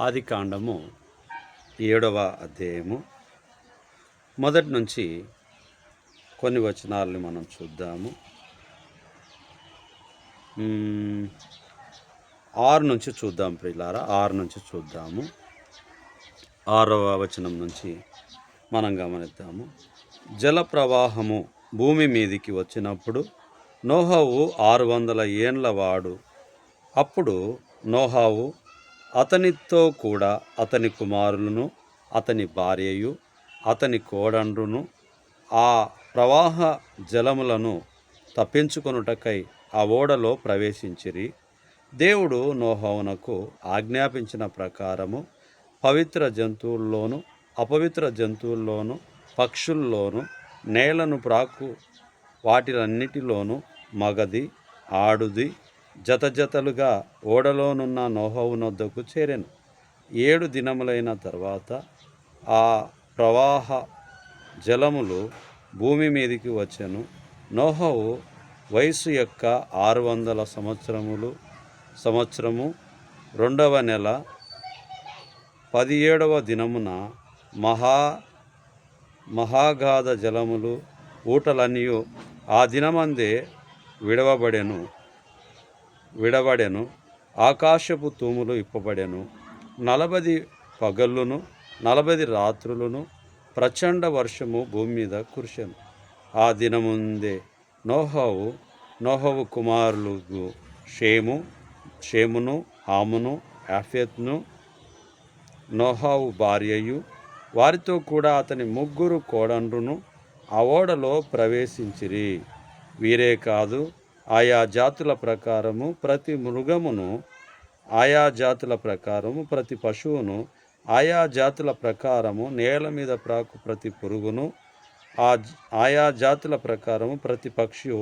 ఆదికాండము 7వ అధ్యాయము మొదటి నుంచి కొన్ని వచనాలని మనం చూద్దాము. 6 నుంచి చూద్దాం ప్రియులారా. 6 నుంచి చూద్దాము. 6వ వచనం నుంచి మనం గమనిద్దాము. జల ప్రవాహము భూమి మీదికి వచ్చినప్పుడు నోహవు 600 ఏండ్ల వాడు. అప్పుడు నోహవు అతనితో కూడా అతని కుమారులను, అతని భార్యయు, అతని కోడండ్రును ఆ ప్రవాహ జలములను తప్పించుకొనుటకై ఆ ఓడలో ప్రవేశించిరి. దేవుడు నోహవునకు ఆజ్ఞాపించిన ప్రకారము పవిత్ర జంతువుల్లోను, అపవిత్ర జంతువుల్లోను, పక్షుల్లోను, నేలను ప్రాకు వాటిలన్నిటిలోనూ మగది, ఆడుది జతలుగా ఓడలోనున్న నోహవునొద్దకు చేరెను. 7 దినములైన తర్వాత ఆ ప్రవాహ జలములు భూమి మీదికి వచ్చెను. నోహవు వయసు యొక్క 600 సంవత్సరము 2వ నెల 17వ దినమున మహాగాధ జలములు ఊటలన్నీ ఆ దినమందే విడబడెను. ఆకాశపు తూములు ఇప్పబడెను. 40 పగళ్ళును 40 రాత్రులను ప్రచండ వర్షము భూమి మీద కురిసెను. ఆ దినముందే నోహవు కుమారులు షేమును, హామును, యాఫెతును, నోహవు భార్యయు, వారితో కూడా అతని 3 కోడండ్రును ఆ ఓడలో ప్రవేశించిరి. వీరే కాదు, ఆయా జాతుల ప్రకారము ప్రతి మృగమును, ఆయా జాతుల ప్రకారము ప్రతి పశువును, ఆయా జాతుల ప్రకారము నేల మీద ప్రాకు ప్రతి పురుగును, ఆయా జాతుల ప్రకారము ప్రతి పక్షియు,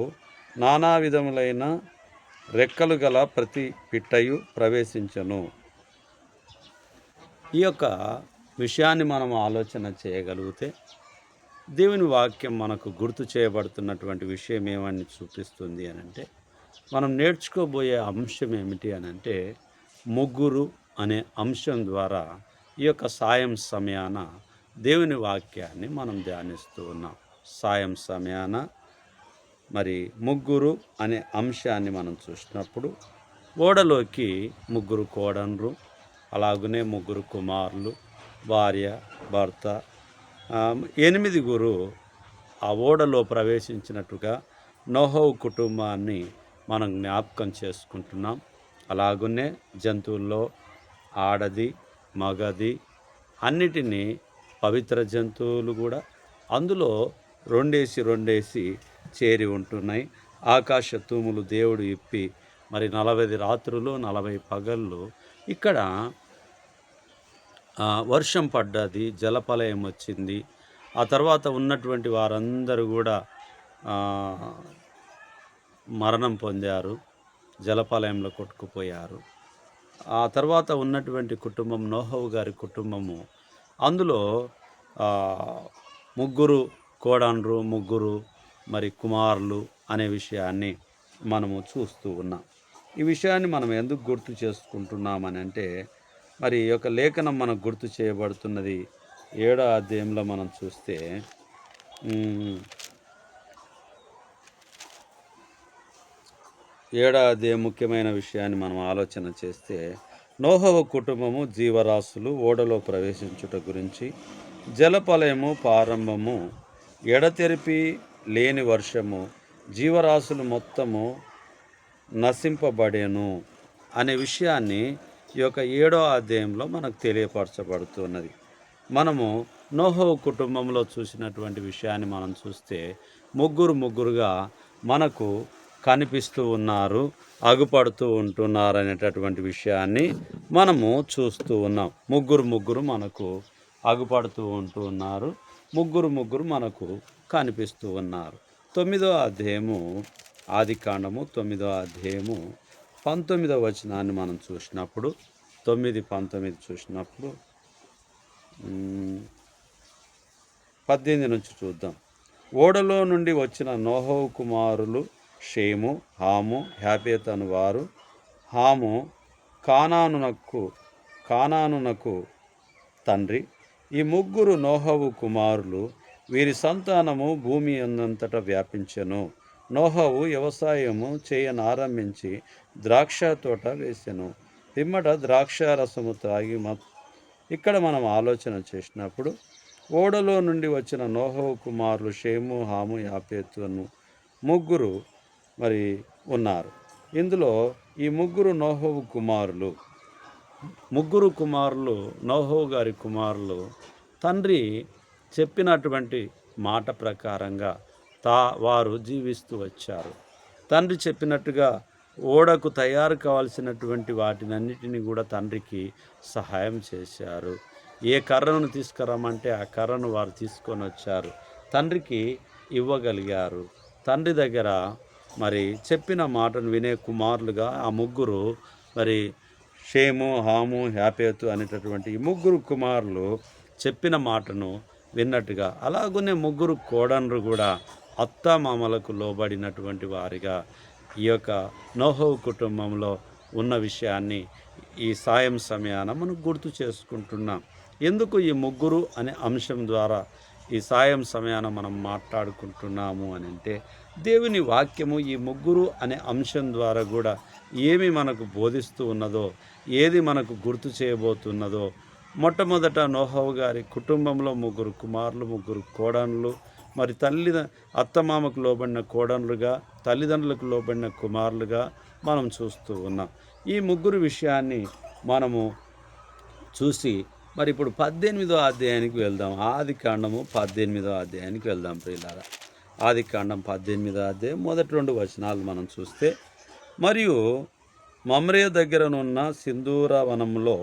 నానా విధములైన రెక్కలు గల ప్రతి పిట్టయు ప్రవేశించను. ఈ యొక్క విషయాన్ని మనం ఆలోచన చేయగలిగితే దేవుని వాక్యం మనకు గుర్తు చేయబడుతున్నటువంటి విషయం ఏమని చూపిస్తుంది అనంటే, మనం నేర్చుకోబోయే అంశం ఏమిటి అనంటే, 3 అనే అంశం ద్వారా ఈ యొక్క సాయం సమయాన దేవుని వాక్యాన్ని మనం ధ్యానిస్తూ ఉన్నాం. సాయం సమయాన మరి 3 అనే అంశాన్ని మనం చూసినప్పుడు ఓడలోకి 3 కోడన్రు, అలాగనే 3 కుమారులు, భార్య, భర్త, 8 ఆ ఓడలో ప్రవేశించినట్టుగా నోహవు కుటుంబాన్ని మనం జ్ఞాపకం చేసుకుంటున్నాం. అలాగనే జంతువుల్లో ఆడది, మగది అన్నిటినీ పవిత్ర జంతువులు కూడా అందులో రెండేసి చేరి ఉంటున్నాయి. ఆకాశ తూములు దేవుడు ఇప్పి మరి 40 రాత్రులు 40 పగళ్ళు ఇక్కడ వర్షం పడ్డది, జలప్రలయం వచ్చింది. ఆ తర్వాత ఉన్నటువంటి వారందరూ కూడా మరణం పొందారు, జలప్రలయంలో కొట్టుకుపోయారు. ఆ తర్వాత ఉన్నటువంటి కుటుంబం నోహవు గారి కుటుంబము, అందులో 3 కోడన్రు, 3 మరి కుమారులు అనే విషయాన్ని మనము చూస్తూ ఉన్నాం. ఈ విషయాన్ని మనం ఎందుకు గుర్తు చేసుకుంటున్నామని అంటే, మరి ఈ యొక్క లేఖనం మనకు గుర్తు చేయబడుతున్నది 7వ అధ్యాయంలో మనం చూస్తే 7వ అధ్యాయం ముఖ్యమైన విషయాన్ని మనం ఆలోచన చేస్తే, నోహవు కుటుంబము జీవరాశులు ఓడలో ప్రవేశించుట గురించి, జలప్రలయము ప్రారంభము, ఎడతెరిపి లేని వర్షము, జీవరాశులు మొత్తము నశింపబడేను అనే విషయాన్ని ఈ యొక్క 7వ అధ్యాయంలో మనకు తెలియపరచబడుతున్నది. మనము నోహవు కుటుంబంలో చూసినటువంటి విషయాన్ని మనం చూస్తే 3 మనకు కనిపిస్తూ ఉన్నారు, అగుపడుతూ ఉంటున్నారు అనేటటువంటి విషయాన్ని మనము చూస్తూ ఉన్నాం. 3 మనకు అగుపడుతూ ఉంటూ ఉన్నారు, 3 మనకు కనిపిస్తూ ఉన్నారు. 9వ అధ్యాయము ఆదికాండము 9వ అధ్యాయము 19వ వచనాన్ని మనం చూసినప్పుడు 9:19 చూసినప్పుడు 18 నుంచి చూద్దాం. ఓడలో నుండి వచ్చిన నోహవు కుమారులు షేము, హాము, యాఫెతు అను వారు. హాము కానానునకు తండ్రి. ఈ ముగ్గురు నోహవు కుమారులు. వీరి సంతానము భూమి అందంతటా వ్యాపించెను. నోహవు వ్యవసాయము చేయనారంభించి ద్రాక్ష తోట వేసెను. పిమ్మట ద్రాక్ష రసము త్రాగి ఇక్కడ మనం ఆలోచన చేసినప్పుడు ఓడలో నుండి వచ్చిన నోహవు కుమారులు షేము, హాము, యాపేతు అను ముగ్గురు మరి ఉన్నారు. ఇందులో ఈ ముగ్గురు నోహవు కుమారులు నోహవు గారి కుమారులు తండ్రి చెప్పినటువంటి మాట ప్రకారంగా వారు జీవిస్తూ వచ్చారు. తండ్రి చెప్పినట్టుగా ఓడకు తయారు కావాల్సినటువంటి వాటినన్నిటినీ కూడా తండ్రికి సహాయం చేశారు. ఏ కర్రను తీసుకురమ్మంటే ఆ కర్రను వారు తీసుకొని వచ్చారు, తండ్రికి ఇవ్వగలిగారు. తండ్రి దగ్గర మరి చెప్పిన మాటను వినే కుమారులుగా ఆ ముగ్గురు మరి షేము, హాము, యాపేతు అనేటటువంటి ఈ ముగ్గురు కుమారులు చెప్పిన మాటను విన్నట్టుగా, అలాగనే ముగ్గురు కోడన్లు కూడా అత్తామామలకు లోబడినటువంటి వారిగా ఈ యొక్క నోహవు కుటుంబంలో ఉన్న విషయాన్ని ఈ సాయం సమయాన మనం గుర్తు చేసుకుంటున్నాం. ఎందుకు ఈ ముగ్గురు అనే అంశం ద్వారా ఈ సాయం సమయాన మనం మాట్లాడుకుంటున్నాము అని అంటే, దేవుని వాక్యము ఈ ముగ్గురు అనే అంశం ద్వారా కూడా ఏమి మనకు బోధిస్తూ ఉన్నదో, ఏది మనకు గుర్తు చేయబోతున్నదో. మొట్టమొదట నోహవు గారి కుటుంబంలో ముగ్గురు కుమారులు, ముగ్గురు కోడన్లు, మరి అత్తమామకు లోబడిన కోడన్లుగా, తల్లిదండ్రులకు లోబడిన కుమారులుగా మనం చూస్తూ ఉన్నాం. ఈ ముగ్గురు విషయాన్ని మనము చూసి మరి ఇప్పుడు 18వ అధ్యాయానికి వెళ్దాం. ఆదికాండము 18వ అధ్యాయానికి వెళ్దాం ప్రియులారా. ఆదికాండం 18వ అధ్యాయం మొదటి 2 వచనాలు మనం చూస్తే, మరియు మమ్రే దగ్గరనున్న సింధూర వనంలో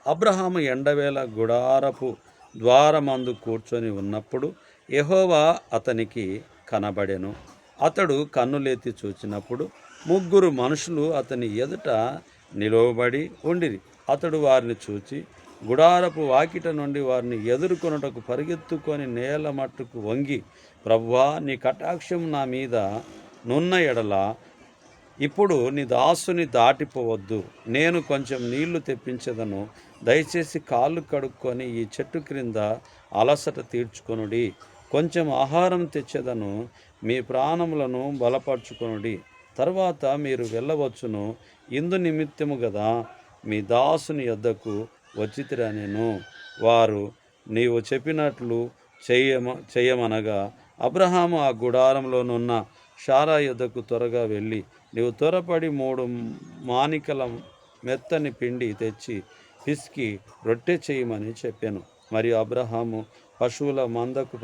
అబ్రహాము ఎండవేళ గుడారపు ద్వారమందు కూర్చొని ఉన్నప్పుడు యెహోవా అతనికి కనబడెను. అతడు కన్నులెత్తి చూచినప్పుడు ముగ్గురు మనుషులు అతని ఎదుట నిలువబడి ఉండిరి. అతడు వారిని చూచి గుడారపు వాకిట నుండి వారిని ఎదుర్కొనుటకు పరిగెత్తుకొని నేల మట్టుకు వంగి, ప్రభువా, నీ కటాక్షం నా మీద నున్న ఎడల ఇప్పుడు నీ దాసుని దాటిపోవద్దు. నేను కొంచెం నీళ్లు తెప్పించదను. దయచేసి కాళ్ళు కడుక్కొని ఈ చెట్టు క్రింద అలసట తీర్చుకొనుడి. కొంచెం ఆహారం తెచ్చేదను. మీ ప్రాణములను బలపరుచుకొనుడి. తర్వాత మీరు వెళ్ళవచ్చును. ఇందు నిమిత్తము గదా మీ దాసుని యొద్దకు వచ్చితిరనెను. వారు నీవు చెప్పినట్లు చేయమనగా అబ్రహాము ఆ గుడారంలోనున్న షారా యొద్దకు త్వరగా వెళ్ళి, నీవు త్వరపడి 3 మానికల మెత్తని పిండి తెచ్చి పిసికి రొట్టె చేయమని చెప్పాను. మరియు అబ్రహాము పశువుల మందకు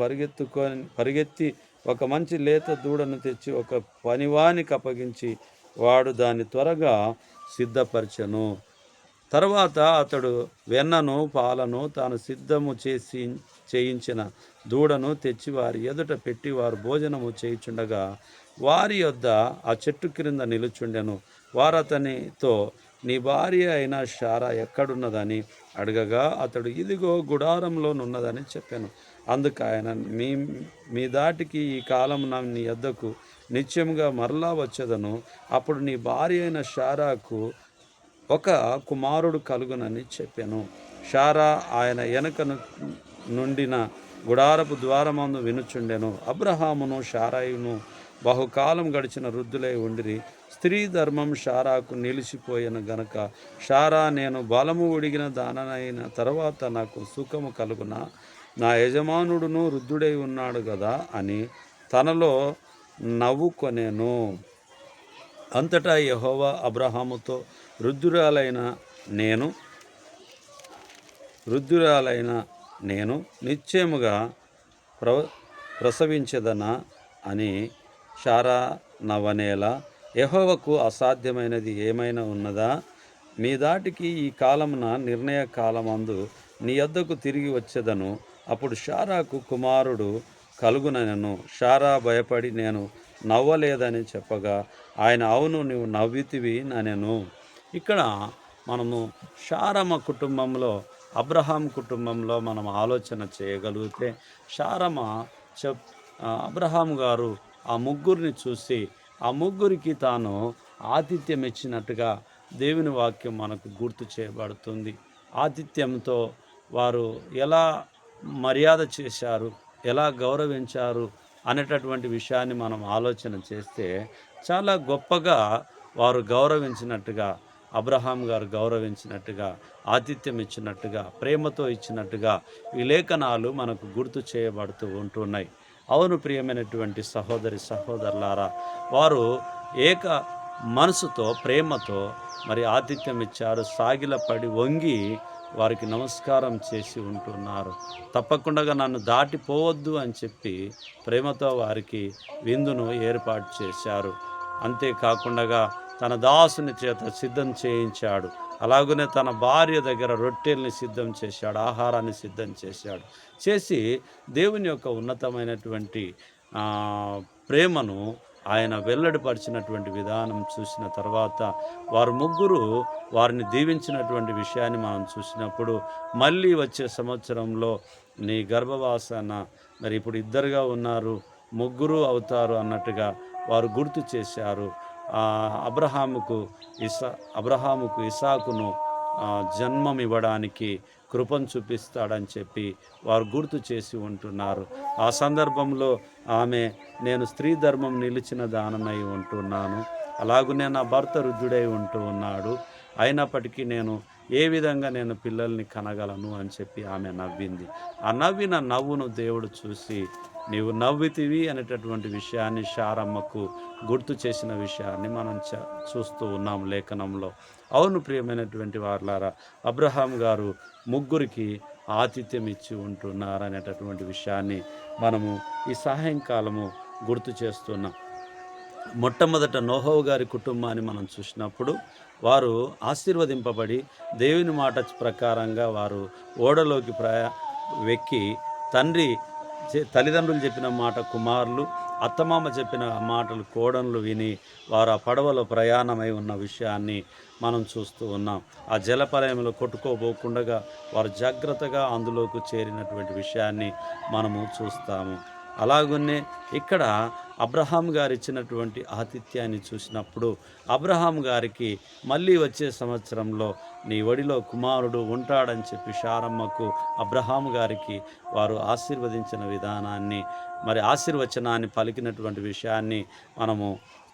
పరిగెత్తి ఒక మంచి లేత దూడను తెచ్చి ఒక పనివానికి అప్పగించి, వాడు దాన్ని త్వరగా సిద్ధపరచెను. తర్వాత అతడు వెన్నను, పాలను తాను సిద్ధము చేయించిన దూడను తెచ్చి వారి ఎదుట పెట్టి, వారు భోజనము చేయుచుండగా వారి యొద్ద ఆ చెట్టు క్రింద నిలుచుండెను. వారు అతనితో, నీ భార్య అయిన షారా ఎక్కడున్నదని అడగగా అతడు, ఇదిగో గుడారంలోనున్నదని చెప్పాను. అందుకు ఆయన, మీ దాటికి ఈ కాలం నీ యొద్దకు నిత్యముగా మరలా వచ్చేదను. అప్పుడు నీ భార్య అయిన షారాకు ఒక కుమారుడు కలుగునని చెప్పాను. షారా ఆయన వెనక నుండిన గుడారపు ద్వారమందు వినుచుండెను. అబ్రహామును షారాయును బహుకాలం గడిచిన వృద్ధులై ఉండిరి. స్త్రీ ధర్మం షారాకు నిలిచిపోయిన గనక షారా, నేను బలము ఉడిగిన దాననైన తర్వాత నాకు సుఖము కలుగునా? నా యజమానుడును వృద్ధుడై ఉన్నాడు గదా అని తనలో నవ్వుకొనెను. అంతటా యెహోవా అబ్రహాముతో, వృద్ధురాలైన నేను నిశ్చయముగా ప్రసవించదనా అని షారా నవ్వనేలా, యెహోవాకు అసాధ్యమైనది ఏమైనా ఉన్నదా? మీ దాటికి ఈ కాలమున నిర్ణయ కాలమందు నీ యొద్దకు తిరిగి వచ్చేదను. అప్పుడు షారాకు కుమారుడు కలుగుననెను. షారా భయపడి నేను నవ్వలేదని చెప్పగా ఆయన, అవును, నీవు నవ్వితివి ననెను. ఇక్కడ మనము షారమ్మ కుటుంబంలో, అబ్రహాం కుటుంబంలో మనం ఆలోచన చేయగలిగితే, షారమ్మ అబ్రహాం గారు ఆ ముగ్గురిని చూసి ఆ ముగ్గురికి తాను ఆతిథ్యం ఇచ్చినట్టుగా దేవుని వాక్యం మనకు గుర్తు చేయబడుతుంది. ఆతిథ్యంతో వారు ఎలా మర్యాద చేశారు, ఎలా గౌరవించారు అనేటటువంటి విషయాన్ని మనం ఆలోచన చేస్తే చాలా గొప్పగా వారు గౌరవించినట్టుగా, అబ్రహాం గారు గౌరవించినట్టుగా, ఆతిథ్యం ఇచ్చినట్టుగా, ప్రేమతో ఇచ్చినట్టుగా ఈ లేఖనాలు మనకు గుర్తు చేయబడుతూ ఉంటున్నాయి. అవును ప్రియమైనటువంటి సహోదరి సహోదరులారా, వారు ఏక మనసుతో ప్రేమతో మరి ఆతిథ్యం ఇచ్చారు. సాగిలపడి వంగి వారికి నమస్కారం చేసి ఉంటున్నారు. తప్పకుండా నన్ను దాటిపోవద్దు అని చెప్పి ప్రేమతో వారికి విందును ఏర్పాటు చేశారు. అంతేకాకుండా తన దాసుని చేత సిద్ధం చేయించాడు. అలాగనే తన భార్య దగ్గర రొట్టెల్ని సిద్ధం చేశాడు, ఆహారాన్ని సిద్ధం చేశాడు. చేసి దేవుని యొక్క ఉన్నతమైనటువంటి ప్రేమను ఆయన వెల్లడిపరిచినటువంటి విధానం చూసిన తర్వాత వారు ముగ్గురు వారిని దీవించినటువంటి విషయాన్ని మనం చూసినప్పుడు మళ్ళీ వచ్చే సంవత్సరంలో నీ గర్భవాసన మరి ఇప్పుడు ఇద్దరుగా ఉన్నారు, ముగ్గురు అవుతారు అన్నట్టుగా వారు గుర్తు చేశారు. అబ్రహాముకు ఇసాకును జన్మం ఇవ్వడానికి కృపను చూపిస్తాడని చెప్పి వారు గుర్తు చేసి ఉంటున్నారు. ఆ సందర్భంలో ఆమె నేను స్త్రీ ధర్మం నిలిచిన దానమై ఉంటున్నాను, అలాగనే నా భర్త వృద్ధుడై ఉంటూ ఉన్నాడు, అయినప్పటికీ నేను ఏ విధంగా నేను పిల్లల్ని కనగలను అని చెప్పి ఆమె నవ్వింది. ఆ నవ్విన నవ్వును దేవుడు చూసి నీవు నవ్వితివి అనేటటువంటి విషయాన్ని శారమ్మకు గుర్తు చేసిన విషయాన్ని మనం చూస్తూ ఉన్నాం లేఖనంలో. అవును ప్రియమైనటువంటి వారులారా, అబ్రహాం గారు ముగ్గురికి ఆతిథ్యం ఇచ్చి ఉంటున్నారనేటటువంటి విషయాన్ని మనము ఈ సాయంకాలము గుర్తు చేస్తున్నాం. మొట్టమొదట నోహోవు గారి కుటుంబాన్ని మనం చూసినప్పుడు వారు ఆశీర్వదింపబడి దేవుని మాట ప్రకారంగా వారు ఓడలోకి వెక్కి తల్లిదండ్రులు చెప్పిన మాట కుమారులు, అత్తమామ చెప్పిన మాటలు కోడన్లు విని వారు ఆ పడవలో ప్రయాణమై ఉన్న విషయాన్ని మనం చూస్తూ ఉన్నాం. ఆ జలపలయంలో కొట్టుకోబోకుండా వారు జాగ్రత్తగా అందులోకి చేరినటువంటి విషయాన్ని మనము చూస్తాము. అలాగనే ఇక్కడ అబ్రహాం గారు ఇచ్చినటువంటి ఆతిథ్యాన్ని చూసినప్పుడు అబ్రహాం గారికి మళ్ళీ వచ్చే సంవత్సరంలో నీ ఒడిలో కుమారుడు ఉంటాడని చెప్పి శారమ్మకు అబ్రహాం గారికి వారు ఆశీర్వదించిన విధానాన్ని మరి ఆశీర్వచనాన్ని పలికినటువంటి విషయాన్ని మనము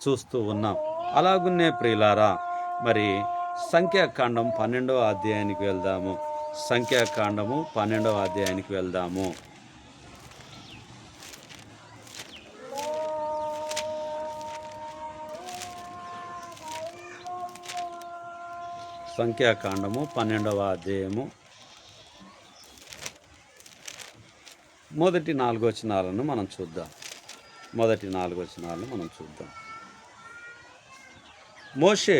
చూస్తూ ఉన్నాం. అలాగున్నే ప్రియులారా, మరి సంఖ్యాకాండం 12వ అధ్యాయానికి వెళ్దాము. సంఖ్యాకాండము 12వ అధ్యాయానికి వెళ్దాము. సంఖ్యాకాండము 12వ అధ్యాయము మొదటి 4 వచనాలను మనం చూద్దాం. మోషే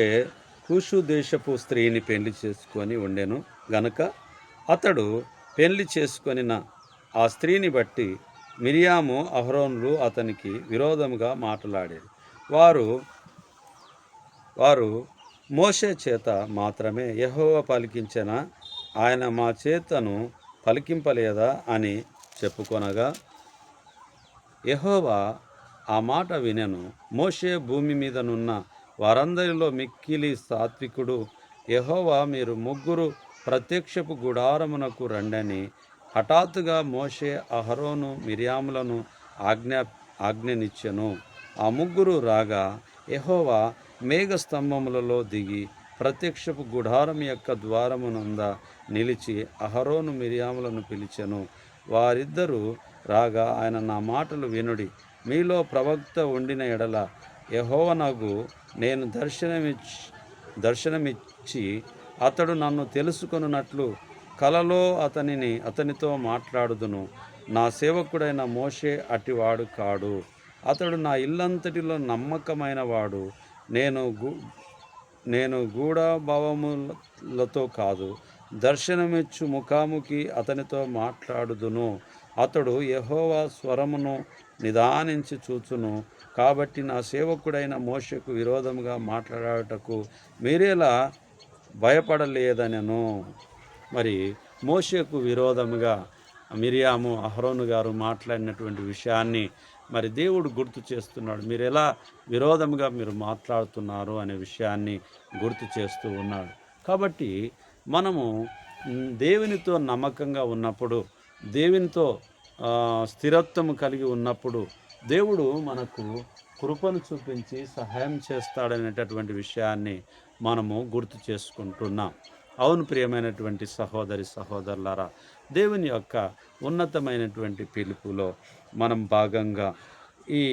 కూషు దేశపు స్త్రీని పెళ్లి చేసుకొని ఉండెను గనుక అతడు పెళ్లి చేసుకొనిన ఆ స్త్రీని బట్టి మిరియాము అహరోనులు అతనికి విరోధముగా మాట్లాడేది. వారు మోషే చేత మాత్రమే యెహోవా పలికించిన, ఆయన మా చేతను పలికింపలేదా అని చెప్పుకొనగా యెహోవా ఆ మాట వినెను. మోషే భూమి మీదనున్న వారందరిలో మిక్కిలి సాత్వికుడు. యెహోవా మీరు ముగ్గురు ప్రత్యక్షపు గుడారమునకు రండని హఠాత్తుగా మోషే అహరోను మిరియాములను ఆజ్ఞనిచ్చెను. ఆ ముగ్గురు రాగా యెహోవా మేఘస్తంభములలో దిగి ప్రత్యక్షపు గుడారం యొక్క ద్వారమునంద నిలిచి అహరోను మిరియాములను పిలిచెను. వారిద్దరూ రాగా ఆయన నా మాటలు వినుడి, మీలో ప్రవక్త ఉండిన ఎడల యెహోవానగు నేను దర్శనమిచ్చి అతడు నన్ను తెలుసుకొనున్నట్లు కలలో అతనితో మాట్లాడుదును. నా సేవకుడైన మోషే అటివాడు కాడు, అతడు నా ఇల్లంతటిలో నమ్మకమైన వాడు. నేను గూఢభావములతో కాదు, దర్శనమిచ్చు ముఖాముఖి అతనితో మాట్లాడుదును. అతడు యెహోవా స్వరమును నిదానించి చూచును. కాబట్టి నా సేవకుడైన మోషేకు విరోధముగా మాట్లాడుటకు మీరేలా భయపడలేదనెను. మరి మోషేకు విరోధముగా మిరియాము అహరోను గారు మాట్లాడినటువంటి విషయాన్ని మరి దేవుడు గుర్తు చేస్తున్నాడు. మీరు ఎలా విరోధంగా మీరు మాట్లాడుతున్నారు అనే విషయాన్ని గుర్తు చేస్తూ ఉన్నాడు. కాబట్టి మనము దేవునితో నమ్మకంగా ఉన్నప్పుడు, దేవునితో స్థిరత్వం కలిగి ఉన్నప్పుడు, దేవుడు మనకు కృపను చూపించి సహాయం చేస్తాడనేటటువంటి విషయాన్ని మనము గుర్తు చేసుకుంటున్నాం. అవును ప్రియమైనటువంటి సహోదరి, సహోదరులారా, దేవుని యొక్క ఉన్నతమైనటువంటి పిలుపులో మనం భాగంగా ఈ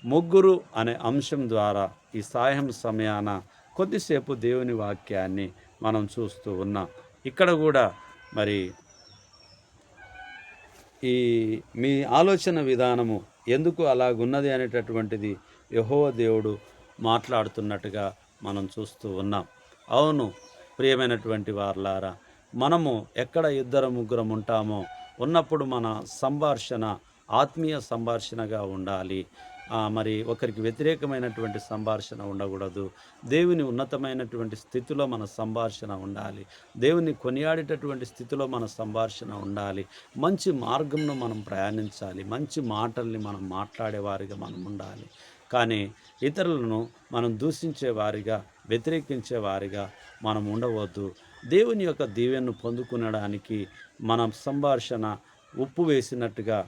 ముగ్గురు అనే అంశం ద్వారా ఈ సాయం సమయాన కొద్దిసేపు దేవుని వాక్యాన్ని మనం చూస్తూ ఉన్నాం. ఇక్కడ కూడా మరి ఈ మీ ఆలోచన విధానము ఎందుకు అలాగున్నది అనేటటువంటిది యెహోవా దేవుడు మాట్లాడుతున్నట్టుగా మనం చూస్తూ ఉన్నాం. అవును ప్రియమైనటువంటి వారలారా, మనము ఎక్కడ ఇద్దరు ముగ్గురం ఉంటామో ఉన్నప్పుడు మన సంభాషణ ఆత్మీయ సంభాషణగా ఉండాలి. మరి ఒకరికి వ్యతిరేకమైనటువంటి సంభాషణ ఉండకూడదు. దేవుని ఉన్నతమైనటువంటి స్థితిలో మన సంభాషణ ఉండాలి. దేవుని కొనియాడేటటువంటి స్థితిలో మన సంభాషణ ఉండాలి. మంచి మార్గంలో మనం ప్రయాణించాలి. మంచి మాటల్ని మనం మాట్లాడేవారిగా మనం ఉండాలి. కానీ ఇతరులను మనం దూషించే వారిగా, వ్యతిరేకించే వారిగా మనం ఉండవద్దు. దేవుని యొక్క దీవెనను పొందుకునడానికి మన సంభాషణ ఉప్పు వేసినట్టుగా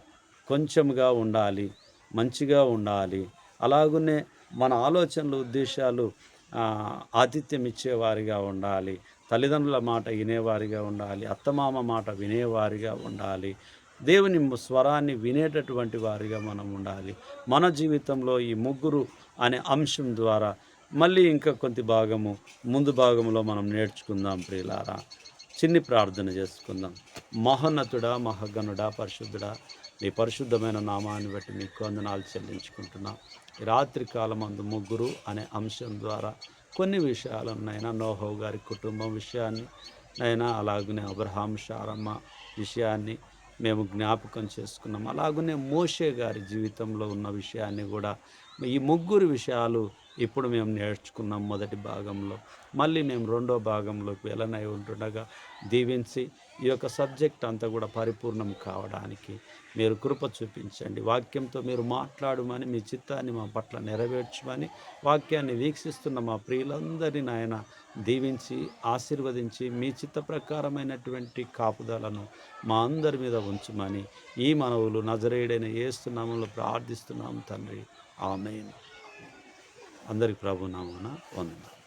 కొంచెంగా ఉండాలి, మంచిగా ఉండాలి. అలాగునే మన ఆలోచనలు, ఉద్దేశాలు ఆతిథ్యం ఇచ్చేవారిగా ఉండాలి. తల్లిదండ్రుల మాట వినేవారిగా ఉండాలి. అత్తమామ మాట వినేవారిగా ఉండాలి. దేవుని స్వరాన్ని వినేటటువంటి వారిగా మనం ఉండాలి. మన జీవితంలో ఈ ముగ్గురు అనే అంశం ద్వారా మళ్ళీ ఇంకా కొంత భాగము ముందు భాగంలో మనం నేర్చుకుందాం ప్రియులారా. చిన్ని ప్రార్థన చేసుకుందాం. మహోన్నతుడా, మహాగణుడా, పరిశుద్ధుడా, నీ పరిశుద్ధమైన నామాన్ని బట్టి నీకు వందనాలు చెల్లించుకుంటున్నా. ఈ రాత్రి కాలమందు ముగ్గురు అనే అంశం ద్వారా కొన్ని విషయాలను నైనా నోహో గారి కుటుంబం విషయాన్ని నైనా, అలాగనే అబ్రహాం శారమ్మ విషయాన్ని మేము జ్ఞాపకం చేసుకున్నాం. అలాగనే మోషే గారి జీవితంలో ఉన్న విషయాన్ని కూడా, ఈ ముగ్గురు విషయాలు ఇప్పుడు మేము నేర్చుకున్నాం మొదటి భాగంలో. మళ్ళీ మేము రెండో భాగంలోకి వెళ్ళనై ఉంటుండగా దీవించి ఈ యొక్క సబ్జెక్ట్ అంతా కూడా పరిపూర్ణం కావడానికి మీరు కృప చూపించండి. వాక్యంతో మీరు మాట్లాడమని, మీ చిత్తాన్ని మా పట్ల నెరవేర్చమని, వాక్యాన్ని వీక్షిస్తున్న మా ప్రియులందరినీ నాయన దీవించి ఆశీర్వదించి మీ చిత్త ప్రకారమైనటువంటి కాపుదలను మా అందరి మీద ఉంచమని ఈ మనవులు నజరేయుడైన యేసు నామములో ప్రార్థిస్తున్నాము తండ్రి. ఆమేన్. అందరికి ప్రభు నామమున వందనాలు.